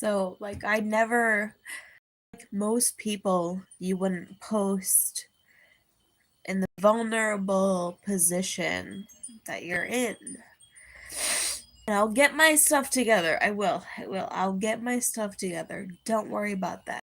So, like, I never, like most people, you wouldn't post in the vulnerable position that you're in. And I'll get my stuff together. I will. I'll get my stuff together. Don't worry about that.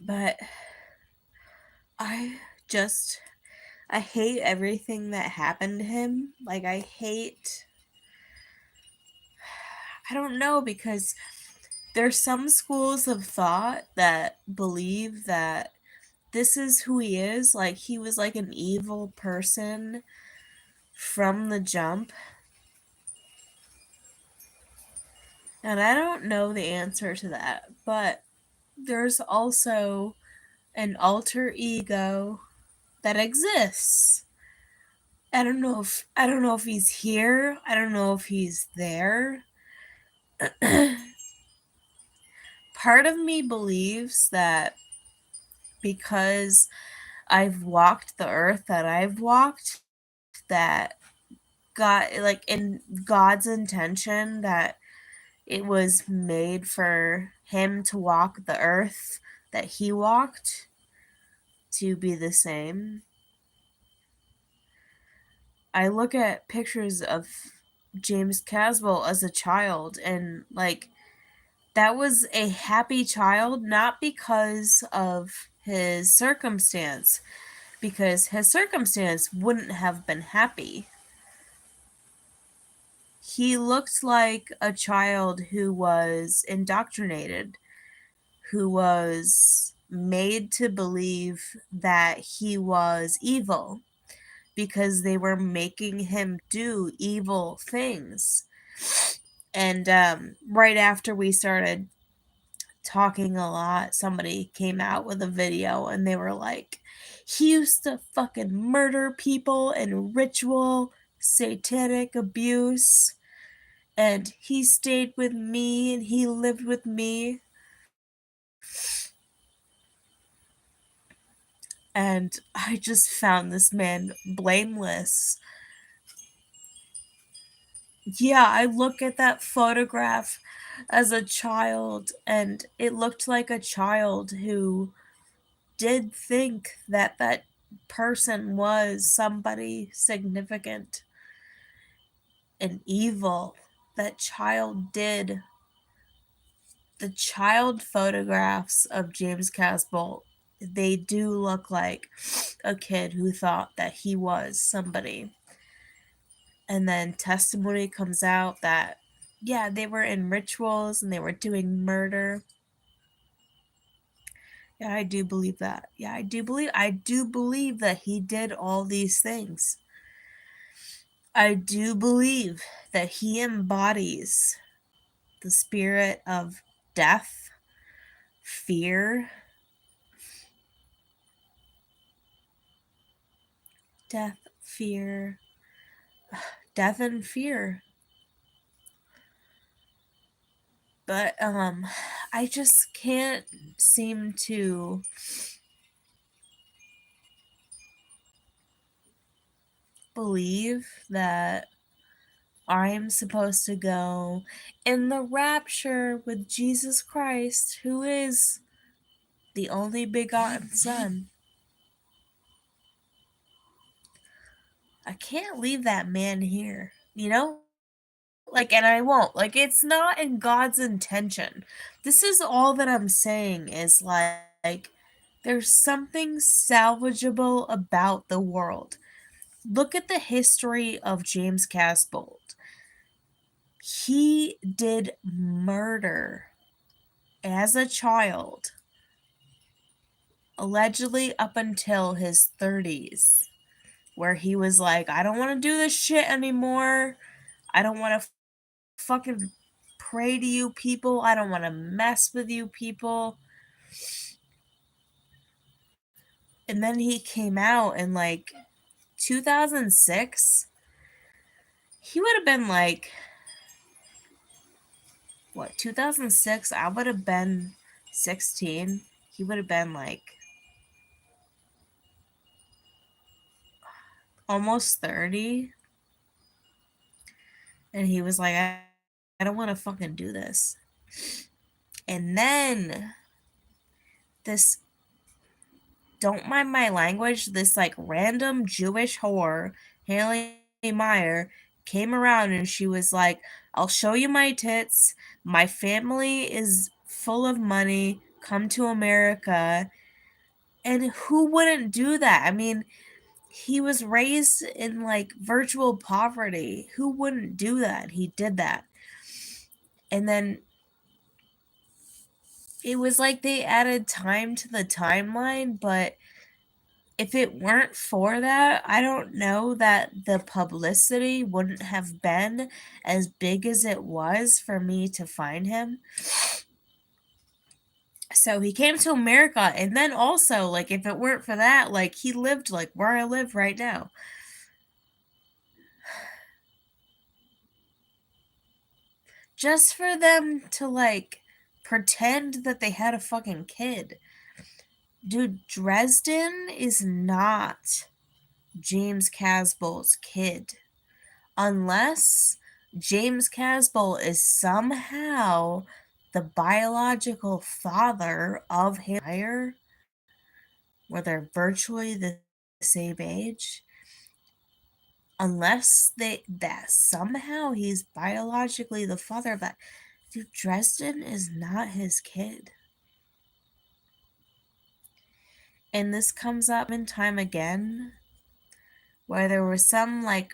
But I hate everything that happened to him. Like, I don't know, because there's some schools of thought that believe that this is who he is. Like, he was like an evil person from the jump. And I don't know the answer to that, but there's also an alter ego that exists. I don't know if he's here. I don't know if he's there. Part of me believes that because I've walked the earth that I've walked, that God, like, in God's intention, that it was made for him to walk the earth that he walked, to be the same. I look at pictures of James Casbolt as a child, and like, that was a happy child, not because of his circumstance, because his circumstance wouldn't have been happy. He looked like a child who was indoctrinated, who was made to believe that he was evil because they were making him do evil things. And right after we started talking a lot, somebody came out with a video and they were like, he used to fucking murder people and ritual satanic abuse, and he stayed with me and he lived with me. And I just found this man blameless. Yeah, I look at that photograph as a child, and it looked like a child who did think that that person was somebody significant and evil. That child did. The child photographs of James Casbolt, they do look like a kid who thought that he was somebody. And then testimony comes out that, yeah, they were in rituals and they were doing murder. Yeah, I do believe that. Yeah, I do believe that he did all these things. I do believe that he embodies the spirit of death, fear, death, fear, death and fear. But I just can't seem to believe that I'm supposed to go in the rapture with Jesus Christ, who is the only begotten Son. I can't leave that man here, you know? Like, and I won't. Like, it's not in God's intention. This is all that I'm saying, is like, there's something salvageable about the world. Look at the history of James Casbolt. He did murder as a child, allegedly up until his 30s, where he was like, I don't want to do this shit anymore. I don't want to fucking pray to you people. I don't want to mess with you people. And then he came out in like 2006. He would have been like, what, 2006? I would have been 16. He would have been like almost 30. And he was like, don't want to fucking do this. And then this, don't mind my language, this like random Jewish whore, Haley Meyer, came around and she was like, I'll show you my tits. My family is full of money. Come to America. And who wouldn't do that? I mean, he was raised in like virtual poverty. Who wouldn't do that? He did that. And then it was like they added time to the timeline, but if it weren't for that, I don't know that the publicity wouldn't have been as big as it was for me to find him. So he came to America, and then also, like, if it weren't for that, like, he lived like where I live right now. Just for them to like pretend that they had a fucking kid. Dude, Dresden is not James Casbolt's kid. Unless James Casbolt is somehow the biological father of Harry, where they're virtually the same age. Unless that somehow he's biologically the father of that. Dude, Dresden is not his kid. And this comes up in time again, where there was some like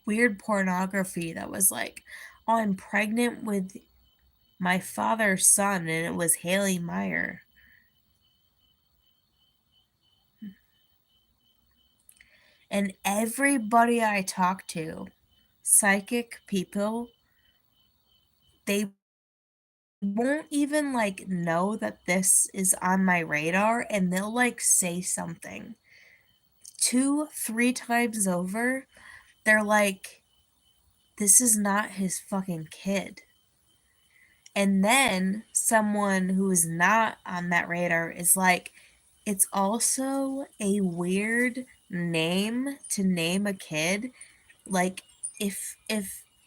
weird pornography that was like, oh, I'm pregnant with my father's son, and it was Haley Meyer. And everybody I talk to, psychic people, they won't even like know that this is on my radar, and they'll like say something 2-3 times over. They're like, this is not his fucking kid. And then someone who is not on that radar is like, it's also a weird name to name a kid. Like, if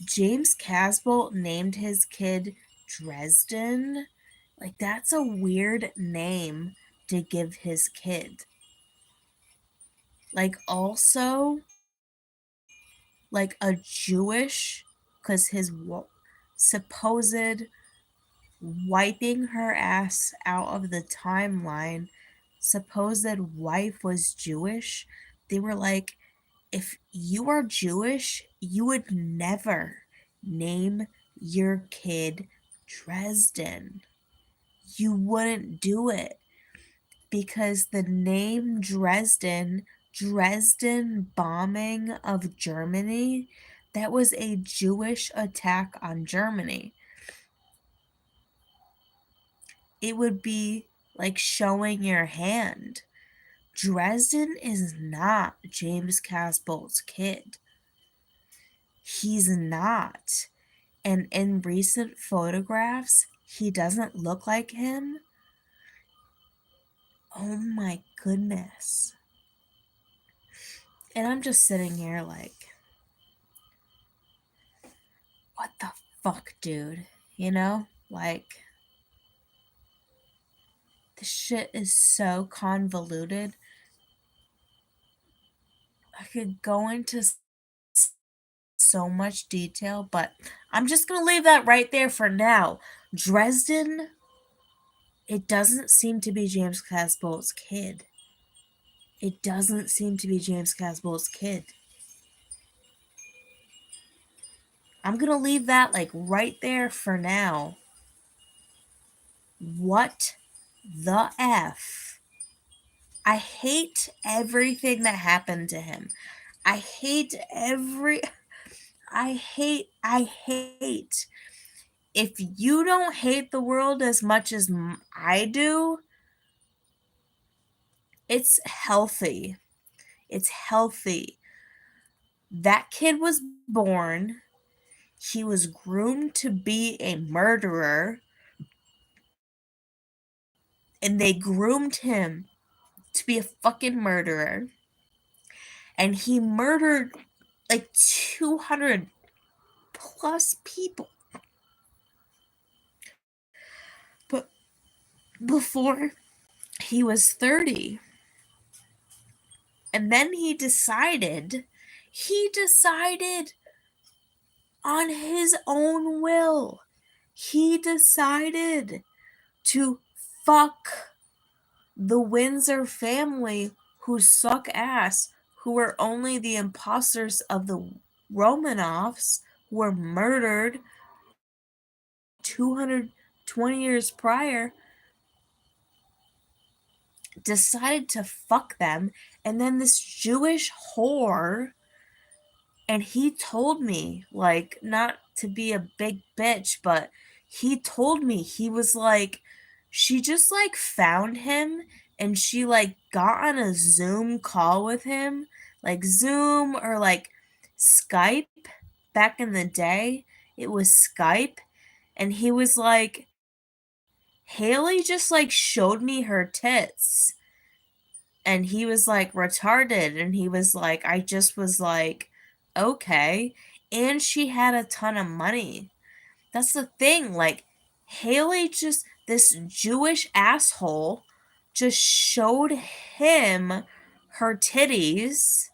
James Casbolt named his kid Dresden, like, that's a weird name to give his kid. Like, also, like a Jewish, because his supposed wiping her ass out of the timeline supposed wife was Jewish. They were like, if you are Jewish, you would never name your kid Dresden. You wouldn't do it because the name Dresden bombing of Germany, that was a Jewish attack on Germany. It would be like showing your hand. Dresden is not James Casbolt's kid. He's not. And in recent photographs, he doesn't look like him. Oh my goodness. And I'm just sitting here like, what the fuck, dude? You know? Like, this shit is so convoluted. I could go into so much detail, but I'm just gonna leave that right there for now. Dresden, it doesn't seem to be James Casbolt's kid. It doesn't seem to be James Casbolt's kid. I'm gonna leave that like right there for now. What the F? I hate everything that happened to him. I hate I hate. If you don't hate the world as much as I do, it's healthy. It's healthy. That kid was born. He was groomed to be a murderer. And they groomed him to be a fucking murderer. And he murdered like 200 plus people. before he was 30. And then he decided on his own will. He decided to fuck the Windsor family who suck ass, who were only the imposters of the Romanovs, who were murdered 220 years prior, decided to fuck them. And then this Jewish whore, and he told me, like, not to be a big bitch, but he told me, he was like, she just like found him and she like got on a Zoom call with him, like Zoom or like Skype. Back in the day it was Skype, and he was like, Haley just like showed me her tits, and he was like retarded, and he was like, I just was like, okay. And she had a ton of money. That's the thing, like, Haley, just this Jewish asshole, just showed him her titties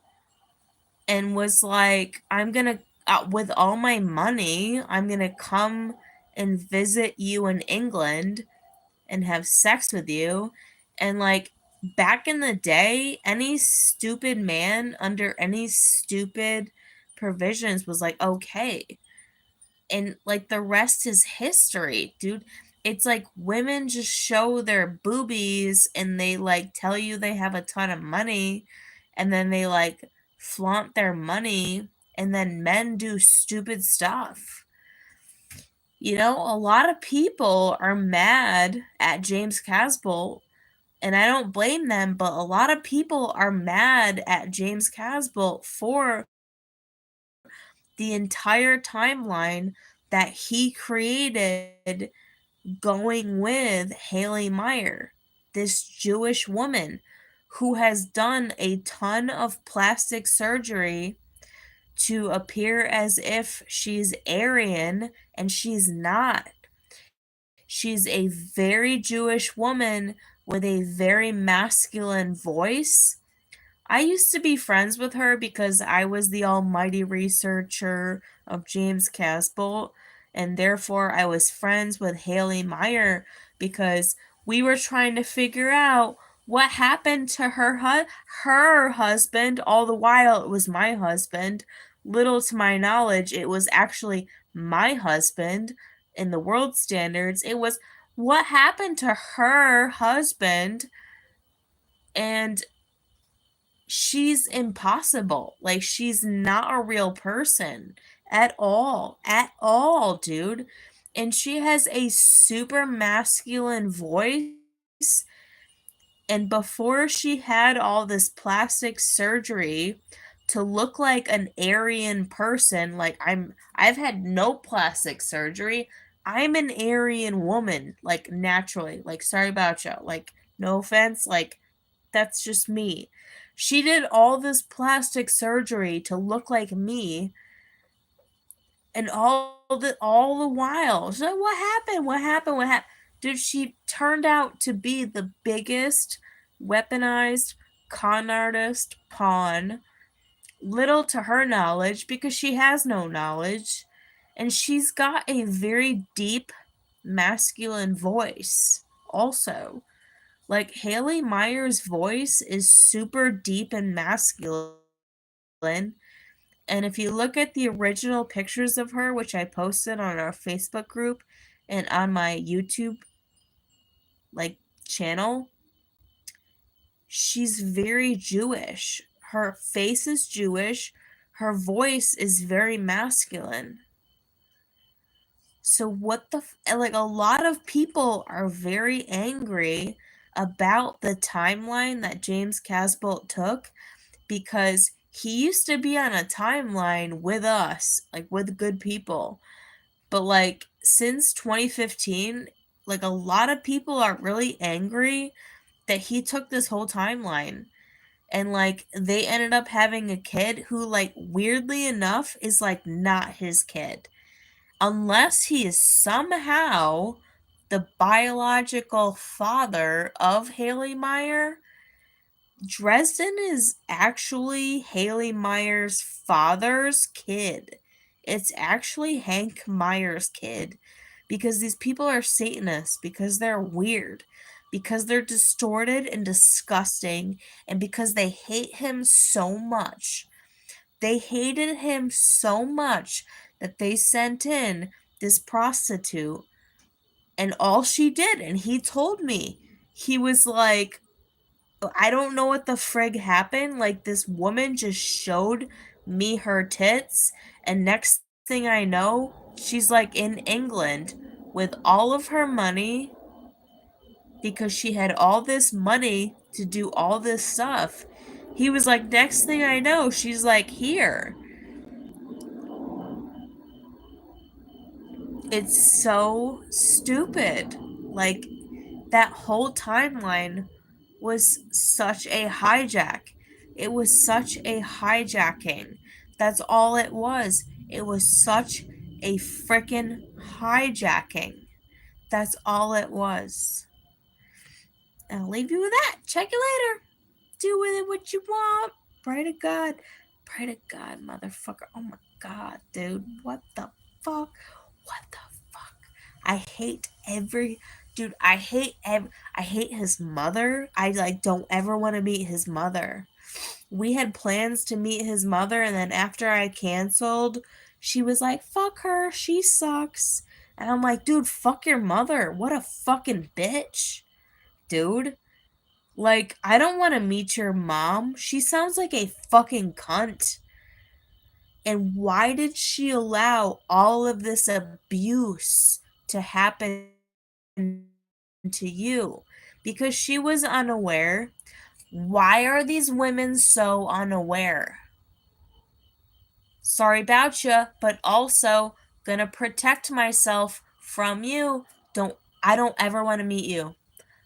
and was like, I'm gonna, with all my money, I'm gonna come and visit you in England and have sex with you. And like, back in the day, any stupid man under any stupid provisions was like, okay. And like, the rest is history, dude. It's like women just show their boobies and they like tell you they have a ton of money, and then they like flaunt their money, and then men do stupid stuff. You know, a lot of people are mad at James Casbolt, and I don't blame them, but a lot of people are mad at James Casbolt for the entire timeline that he created, going with Haley Meyer, this Jewish woman who has done a ton of plastic surgery to appear as if she's Aryan, and she's not. She's a very Jewish woman with a very masculine voice. I used to be friends with her because I was the almighty researcher of James Casbolt, and therefore I was friends with Haley Meyer because we were trying to figure out what happened to her husband. All the while it was my husband. Little to my knowledge, it was actually my husband in the world standards. It was what happened to her husband, and she's impossible. Like, she's not a real person at all. At all, dude. And she has a super masculine voice. And before she had all this plastic surgery to look like an Aryan person, like, I've had no plastic surgery. I'm an Aryan woman, like, naturally. Like, sorry about you. Like, no offense, like, that's just me. She did all this plastic surgery to look like me, and all the while. So what happened? What happened? What happened? Dude, she turned out to be the biggest weaponized con artist pawn, little to her knowledge, because she has no knowledge. And she's got a very deep masculine voice also. Like, Haley Meyer's voice is super deep and masculine. And if you look at the original pictures of her, which I posted on our Facebook group and on my YouTube like channel, she's very Jewish. Her face is Jewish. Her voice is very masculine. So what the like, a lot of people are very angry about the timeline that James Casbolt took, because he used to be on a timeline with us, like with good people. But like, since 2015, like, a lot of people are really angry that he took this whole timeline, and like, they ended up having a kid who, like, weirdly enough, is like not his kid, unless he is somehow the biological father of Haley Meyer, Dresden is actually Haley Meyer's father's kid. It's actually Hank Meyer's kid. Because these people are Satanists, because they're weird, because they're distorted and disgusting, and because they hate him so much. They hated him so much that they sent in this prostitute, and all she did, and he told me, he was like, I don't know what the frig happened. Like, this woman just showed me her tits, and next thing I know, she's like in England with all of her money because she had all this money to do all this stuff. He was like, next thing I know, she's like here. It's so stupid. Like, that whole timeline was such a hijack. It was such a hijacking. That's all it was. It was such a freaking hijacking. That's all it was. And I'll leave you with that. Check it later. Do with it what you want. Pray to God. Pray to God, motherfucker. Oh my God, dude. What the fuck? What the fuck? I hate every dude. I hate his mother. I like don't ever want to meet his mother. We had plans to meet his mother, and then after I canceled, she was like, "Fuck her. She sucks." And I'm like, "Dude, fuck your mother. What a fucking bitch." Dude, like, I don't want to meet your mom. She sounds like a fucking cunt. And why did she allow all of this abuse to happen to you? Because she was unaware. Why are these women so unaware? Sorry about you, but also gonna protect myself from you. I don't ever want to meet you.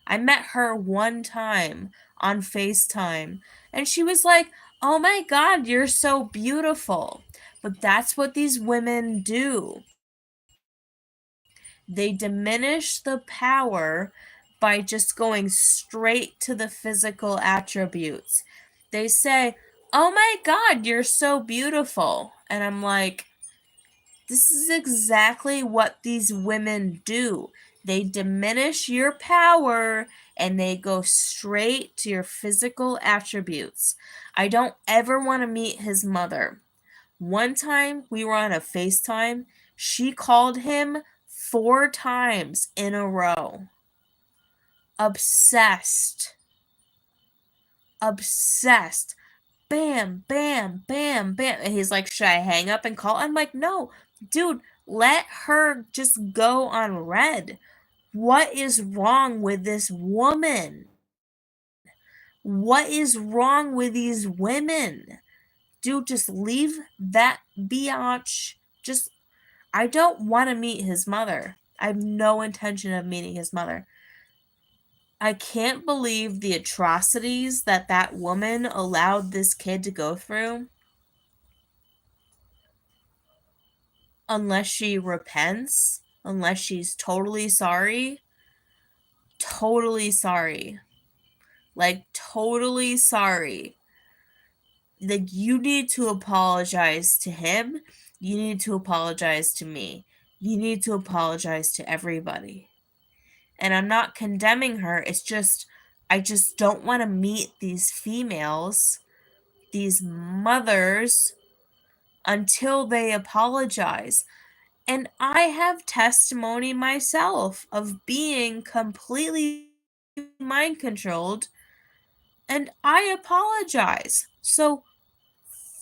I met her one time on FaceTime, and she was like, "Oh my God, you're so beautiful." But that's what these women do. They diminish the power by just going straight to the physical attributes. They say, "Oh my God, you're so beautiful." And I'm like, this is exactly what these women do. They diminish your power and they go straight to your physical attributes. I don't ever want to meet his mother. One time we were on a FaceTime, she called him 4 times in a row. Obsessed. Obsessed. Bam, bam, bam, bam. And he's like, should I hang up and call? I'm like, no, dude, let her just go on red. What is wrong with this woman? What is wrong with these women? Dude, just leave that biatch. Just, I don't want to meet his mother. I have no intention of meeting his mother. I can't believe the atrocities that that woman allowed this kid to go through. Unless she repents, unless she's totally sorry. Totally sorry. Like, totally sorry. Like, you need to apologize to him. You need to apologize to me. You need to apologize to everybody. And I'm not condemning her. It's just, I just don't want to meet these females, these mothers, until they apologize. And I have testimony myself of being completely mind controlled, and I apologize. So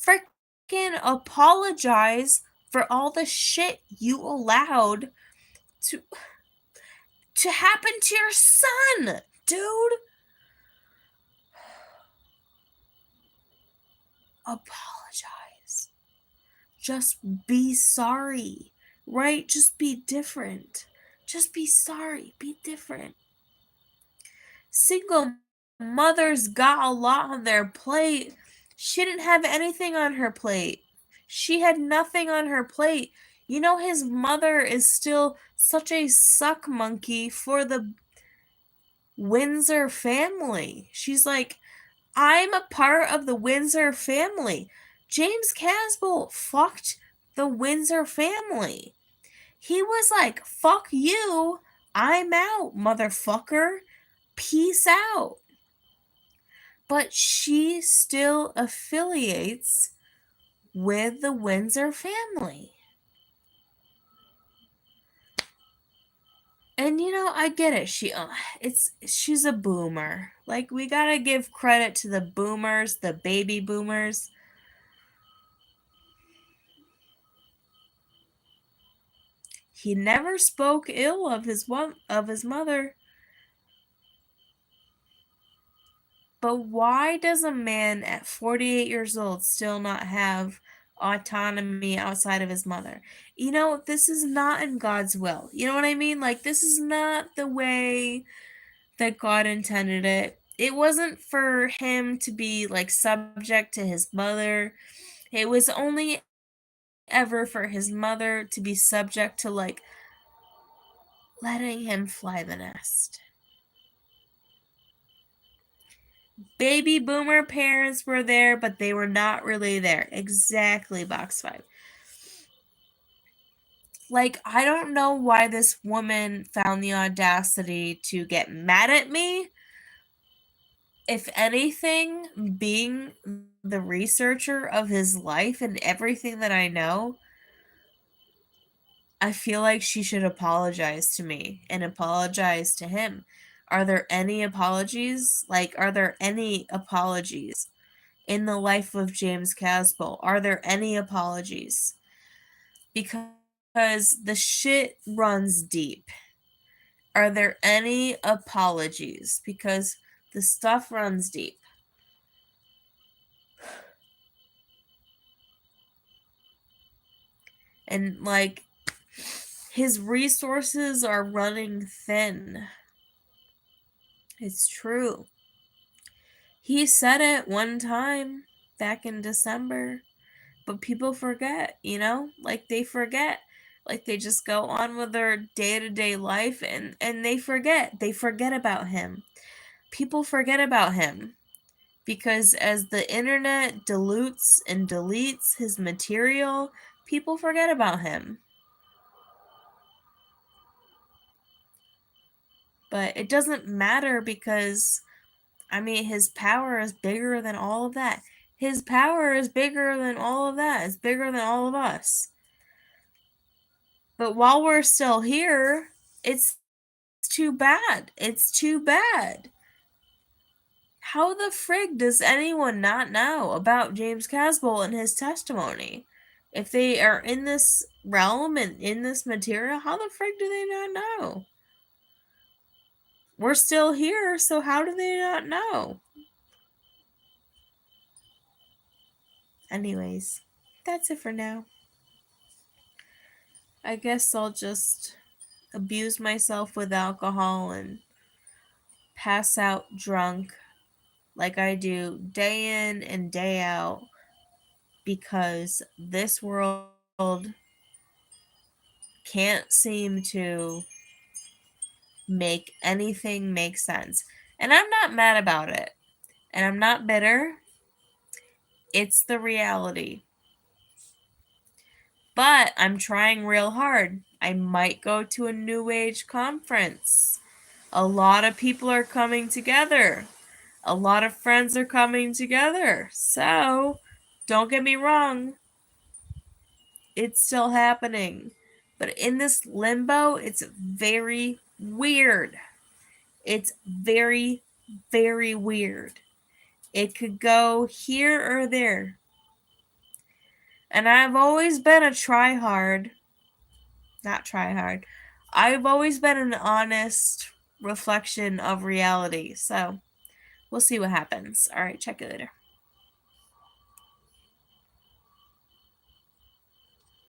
freaking apologize for all the shit you allowed to happen to your son, dude. Apologize. Just be sorry, right? Just be different. Just be sorry. Be different. Single mothers got a lot on their plate. She didn't have anything on her plate. She had nothing on her plate. You know, his mother is still such a suck monkey for the Windsor family. She's like, I'm a part of the Windsor family. James Casbolt fucked the Windsor family. He was like, fuck you. I'm out, motherfucker. Peace out. But she still affiliates with the Windsor family. And you know, I get it. She's a boomer. Like, we got to give credit to the boomers, the baby boomers. He never spoke ill of his mother. But why does a man at 48 years old still not have autonomy outside of his mother? You know, this is not in God's will. You know what I mean? Like, this is not the way that God intended it. It wasn't for him to be like subject to his mother. It was only ever for his mother to be subject to like letting him fly the nest. Baby boomer parents were there, but they were not really there. Exactly, box 5. Like, I don't know why this woman found the audacity to get mad at me. If anything, being the researcher of his life and everything that I know, I feel like she should apologize to me and apologize to him. Are there any apologies? Like, are there any apologies in the life of James Casbolt? Are there any apologies? Because the shit runs deep. Are there any apologies? Because the stuff runs deep. And like, his resources are running thin. It's true. He said it one time back in December, but people forget, you know? Like, they forget. Like, they just go on with their day-to-day life and they forget. They forget about him. People forget about him because as the internet dilutes and deletes his material, people forget about him. But it doesn't matter because, I mean, his power is bigger than all of that. His power is bigger than all of that. It's bigger than all of us. But while we're still here, it's too bad. It's too bad. How the frig does anyone not know about James Casbolt and his testimony? If they are in this realm and in this material, how the frig do they not know? We're still here, so how do they not know? Anyways, that's it for now. I guess I'll just abuse myself with alcohol and pass out drunk like I do day in and day out because this world can't seem to make anything make sense. And I'm not mad about it. And I'm not bitter. It's the reality. But I'm trying real hard. I might go to a New Age conference. A lot of people are coming together. A lot of friends are coming together. So, don't get me wrong. It's still happening. But in this limbo, it's very weird. It's very, very weird. It could go here or there. And I've always been a try-hard. Not try-hard. I've always been an honest reflection of reality. So, we'll see what happens. All right, check you later.